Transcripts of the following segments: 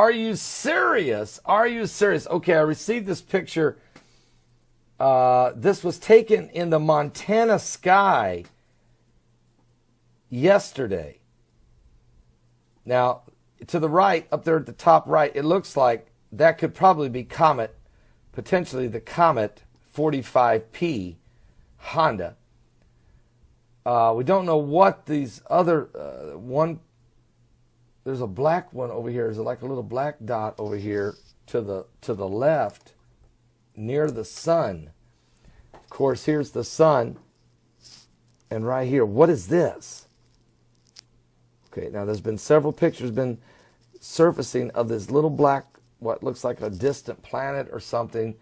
Are you serious? Are you serious? Okay, I received this picture. This was taken in the Montana sky yesterday. Now, to the right, up there at the top right, it looks like that could probably be Comet, potentially the Comet 45P Honda. We don't know what these other there's a black one over here. There's like a little black dot over here to the left near the sun. Of course, here's the sun. And right here, what is this? Okay, now there's been several pictures been surfacing of this little black, what looks like a distant planet or something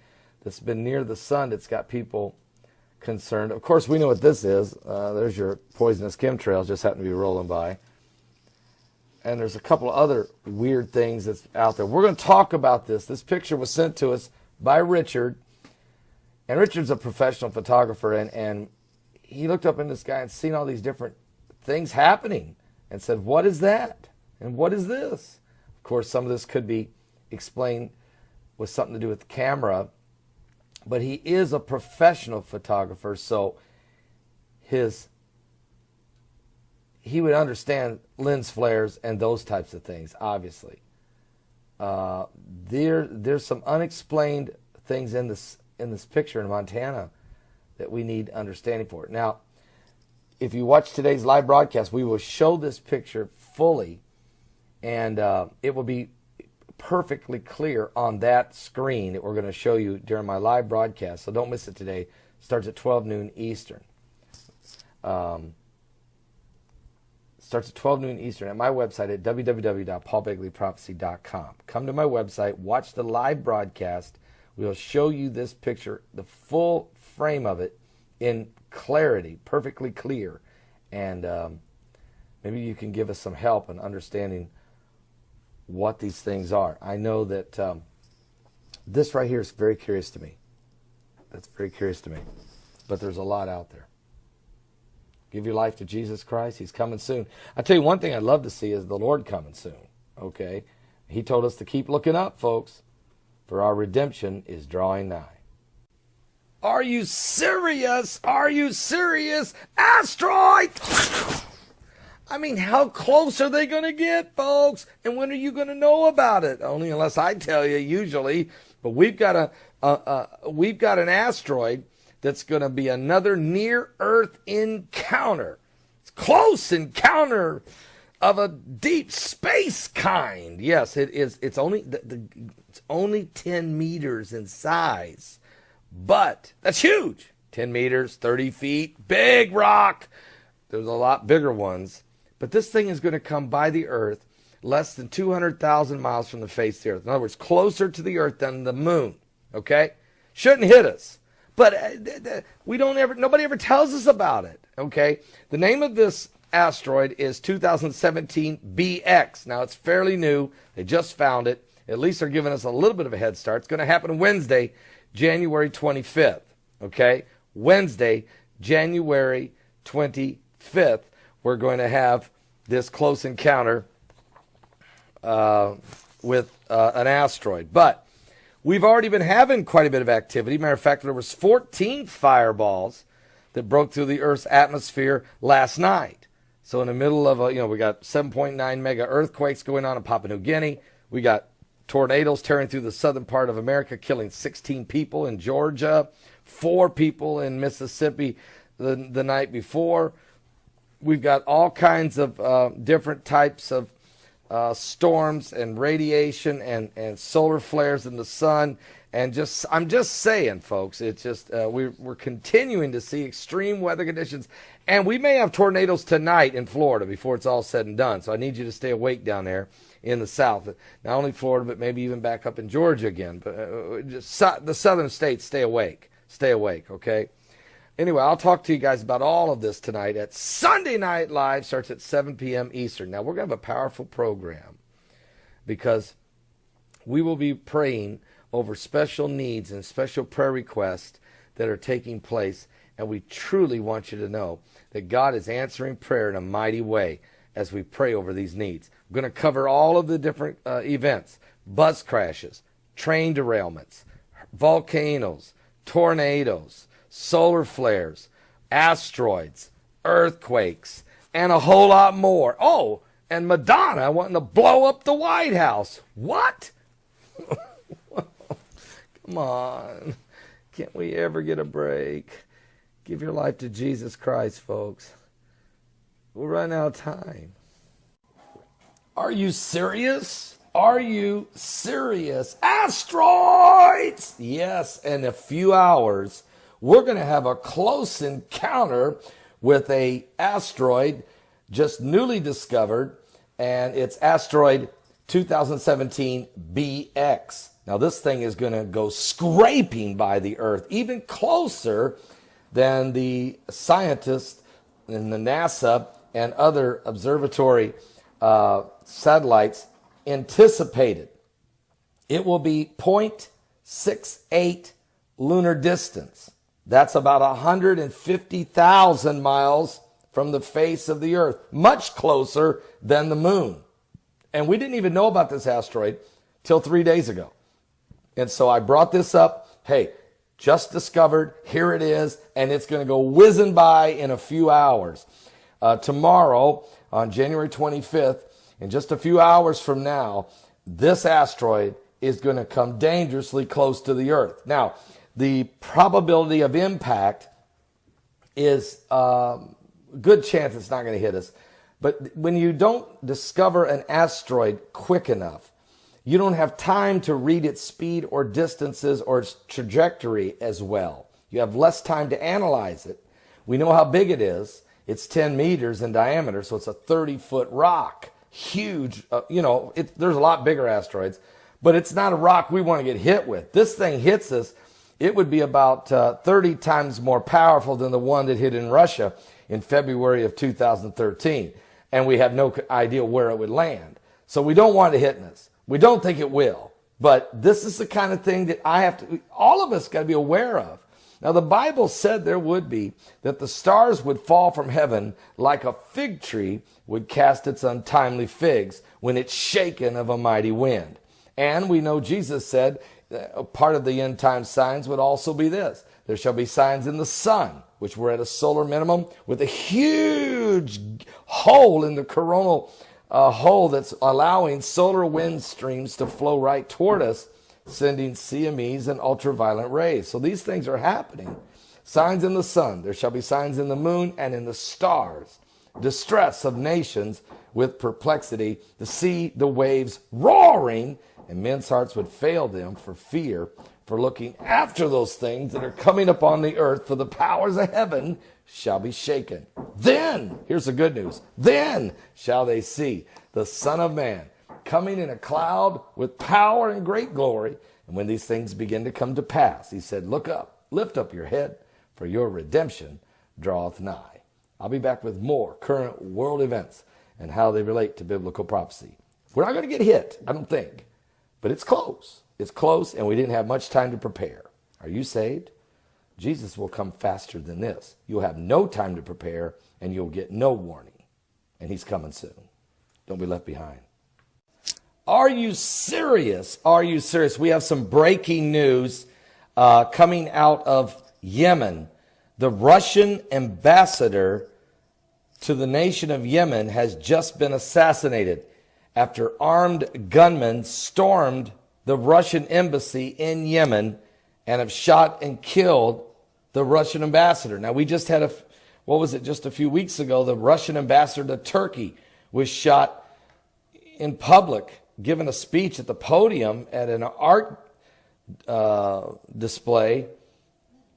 that's been near the sun that's got people concerned. Of course, we know what this is. There's your poisonous chemtrails just happen to be rolling by. And there's a couple of other weird things that's out there. We're going to talk about this. This picture was sent to us by Richard. And Richard's a professional photographer. And he looked up in the sky and seen all these different things happening. And said, what is that? And what is this? Of course, some of this could be explained with something to do with the camera. But he is a professional photographer. So he would understand lens flares and those types of things, obviously. There's some unexplained things in this picture in Montana that we need understanding for. Now, if you watch today's live broadcast, we will show this picture fully, and it will be perfectly clear on that screen that we're going to show you during my live broadcast. So don't miss it today. It starts at 12 noon Eastern. Starts at 12 noon Eastern at my website at www.paulbegleyprophecy.com. Come to my website, watch the live broadcast. We'll show you this picture, the full frame of it in clarity, perfectly clear. And maybe you can give us some help in understanding what these things are. I know that this right here is very curious to me. That's very curious to me. But there's a lot out there. Give your life to Jesus Christ. He's coming soon. I tell you one thing I'd love to see is the Lord coming soon. Okay? He told us to keep looking up, folks, for our redemption is drawing nigh. Are you serious? Are you serious? Asteroid! I mean, how close are they going to get, folks? And when are you going to know about it? Only unless I tell you, usually. But we've got an asteroid that's going to be another near-Earth encounter. It's close encounter of a deep space kind. Yes, it is. It's only it's only 10 meters in size, but that's huge. 10 meters, 30 feet, big rock. There's a lot bigger ones, but this thing is going to come by the Earth less than 200,000 miles from the face of the Earth. In other words, closer to the Earth than the moon. Okay, shouldn't hit us. But nobody ever tells us about it, okay? The name of this asteroid is 2017 BX. Now, it's fairly new. They just found it. At least they're giving us a little bit of a head start. It's going to happen Wednesday, January 25th, okay? Wednesday, January 25th, we're going to have this close encounter with an asteroid. But we've already been having quite a bit of activity. Matter of fact, there was 14 fireballs that broke through the Earth's atmosphere last night. So in the middle of we got 7.9 mega earthquakes going on in Papua New Guinea. We got tornadoes tearing through the southern part of America, killing 16 people in Georgia, 4 people in Mississippi the night before. We've got all kinds of different types of storms and radiation and solar flares in the sun, and I'm just saying, folks, it's just we're continuing to see extreme weather conditions, and we may have tornadoes tonight in Florida before it's all said and done. So I need you to stay awake down there in the south, not only Florida but maybe even back up in Georgia again. But just the southern states, stay awake, okay? Anyway, I'll talk to you guys about all of this tonight at Sunday Night Live. Starts at 7 p.m. Eastern. Now, we're going to have a powerful program because we will be praying over special needs and special prayer requests that are taking place. And we truly want you to know that God is answering prayer in a mighty way. as we pray over these needs. We're going to cover all of the different events: bus crashes, train derailments, volcanoes, tornadoes, solar flares, asteroids, earthquakes, and a whole lot more. Oh, and Madonna wanting to blow up the White House. What? Come on. Can't we ever get a break? Give your life to Jesus Christ, folks. We'll run out of time. Are you serious? Are you serious? Asteroids! Yes, in a few hours, we're going to have a close encounter with a asteroid just newly discovered, and it's asteroid 2017 BX. Now, this thing is going to go scraping by the Earth, even closer than the scientists in the NASA and other observatory satellites anticipated. It will be 0.68 lunar distance. That's about 150,000 miles from the face of the Earth, much closer than the moon. And we didn't even know about this asteroid till 3 days ago. And so I brought this up. Hey, just discovered, here it is, and it's going to go whizzing by in a few hours. Tomorrow, on January 25th, in just a few hours from now, this asteroid is going to come dangerously close to the Earth. Now, the probability of impact is a good chance it's not going to hit us. But when you don't discover an asteroid quick enough, you don't have time to read its speed or distances or its trajectory as well. You have less time to analyze it. We know how big it is. It's 10 meters in diameter, so it's a 30-foot rock. Huge. There's a lot bigger asteroids, but it's not a rock we want to get hit with. This thing hits us, it would be about 30 times more powerful than the one that hit in Russia in February of 2013. And we have no idea where it would land. So we don't want it hitting us. We don't think it will. But this is the kind of thing that all of us got to be aware of. Now, the Bible said there would be, that the stars would fall from heaven like a fig tree would cast its untimely figs when it's shaken of a mighty wind. And we know Jesus said part of the end time signs would also be this: there shall be signs in the sun, which we're at a solar minimum, with a huge hole in the coronal hole that's allowing solar wind streams to flow right toward us, sending CMEs and ultraviolet rays. So these things are happening. Signs in the sun. There shall be signs in the moon and in the stars. Distress of nations with perplexity, to see the waves roaring, and men's hearts would fail them for fear, for looking after those things that are coming upon the earth, for the powers of heaven shall be shaken. Then, here's the good news, then shall they see the Son of Man coming in a cloud with power and great glory. And when these things begin to come to pass, he said, look up, lift up your head, for your redemption draweth nigh. I'll be back with more current world events and how they relate to biblical prophecy. We're not going to get hit, I don't think, but it's close. It's close, and we didn't have much time to prepare. Are you saved? Jesus will come faster than this. You'll have no time to prepare, and you'll get no warning. And he's coming soon. Don't be left behind. Are you serious? Are you serious? We have some breaking news coming out of Yemen. The Russian ambassador to the nation of Yemen has just been assassinated after armed gunmen stormed the Russian embassy in Yemen and have shot and killed the Russian ambassador. Now, we just had just a few weeks ago, the Russian ambassador to Turkey was shot in public, giving a speech at the podium at an art display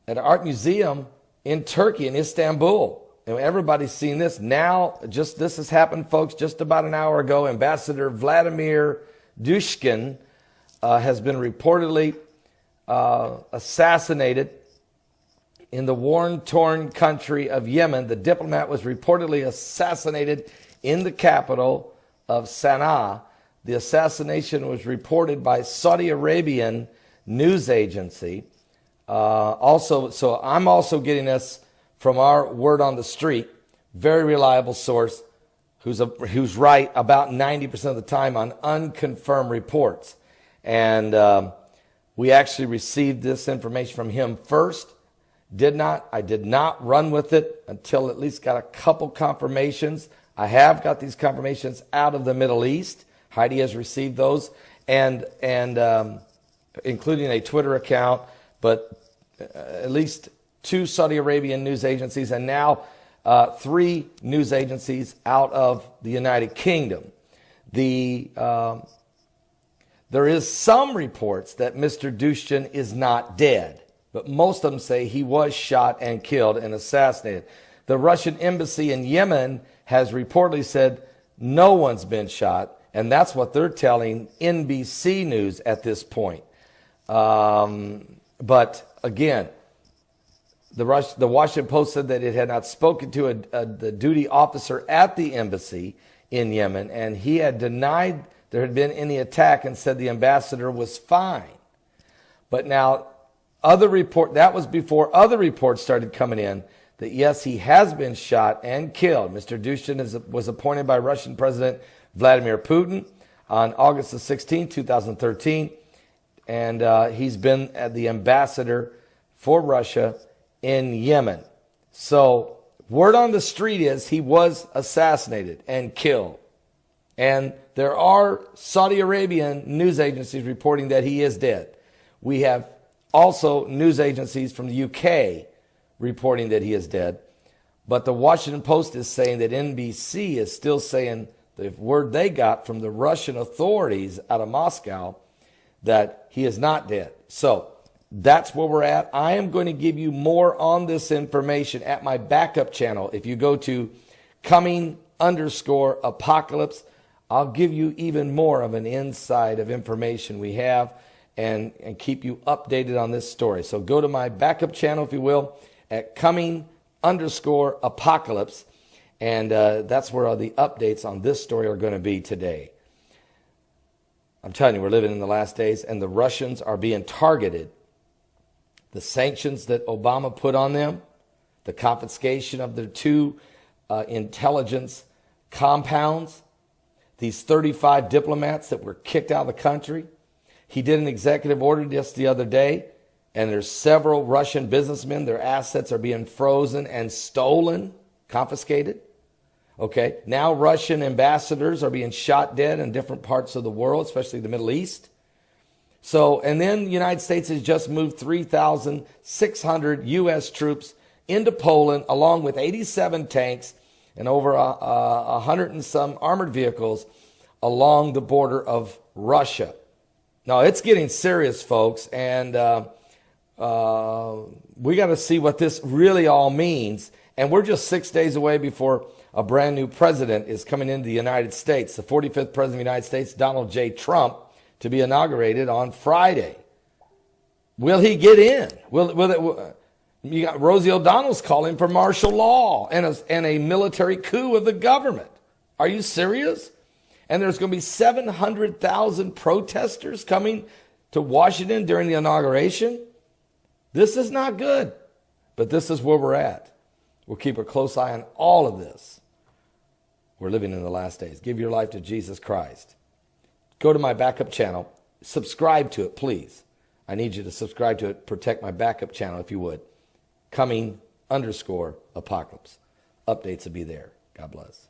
at an art museum in Turkey, in Istanbul. And everybody's seen this. Now, this has happened, folks, just about an hour ago. Ambassador Vladimir Dushkin has been reportedly assassinated in the war-torn country of Yemen. The diplomat was reportedly assassinated in the capital of Sana'a. The assassination was reported by Saudi Arabian news agency. So I'm also getting this from our word on the street, very reliable source, who's right about 90% of the time on unconfirmed reports. And we actually received this information from him first. I did not run with it until at least got a couple confirmations. I have got these confirmations out of the Middle East. Heidi has received those, and including a Twitter account, but at least 2 Saudi Arabian news agencies, and now 3 news agencies out of the United Kingdom. There is some reports that Mr. Dushtan is not dead, but most of them say he was shot and killed and assassinated. The Russian embassy in Yemen has reportedly said no one's been shot, and that's what they're telling NBC News at this point. But again, the Washington Post said that it had not spoken to the duty officer at the embassy in Yemen, and he had denied there had been any attack and said the ambassador was fine. But now, that was before other reports started coming in that yes, he has been shot and killed. Mr. Dushtan was appointed by Russian President Vladimir Putin on August the 16th, 2013, and he's been the ambassador for Russia in Yemen. So word on the street is he was assassinated and killed. And there are Saudi Arabian news agencies reporting that he is dead. We have also news agencies from the UK reporting that he is dead. But the Washington Post is saying that NBC is still saying the word they got from the Russian authorities out of Moscow that he is not dead. So that's where we're at. I am going to give you more on this information at my backup channel. If you go to coming_apocalypse, I'll give you even more of an insight of information we have and keep you updated on this story. So go to my backup channel, if you will, at coming_apocalypse. And that's where all the updates on this story are going to be today. I'm telling you, we're living in the last days, and the Russians are being targeted. The sanctions that Obama put on them, the confiscation of their 2 intelligence compounds, these 35 diplomats that were kicked out of the country. He did an executive order just the other day, and there's several Russian businessmen, their assets are being frozen and stolen, confiscated. Okay, now Russian ambassadors are being shot dead in different parts of the world, especially the Middle East. So, and then the United States has just moved 3,600 U.S. troops into Poland, along with 87 tanks and over 100 and some armored vehicles along the border of Russia. Now, it's getting serious, folks, and we got to see what this really all means. And we're just 6 days away before a brand new president is coming into the United States, the 45th president of the United States, Donald J. Trump, to be inaugurated on Friday. Will he get in? You got Rosie O'Donnell's calling for martial law and a military coup of the government. Are you serious? And there's going to be 700,000 protesters coming to Washington during the inauguration. This is not good, but this is where we're at. We'll keep a close eye on all of this. We're living in the last days. Give your life to Jesus Christ. Go to my backup channel. Subscribe to it, please. I need you to subscribe to it. Protect my backup channel, if you would. Coming_apocalypse. Updates will be there. God bless.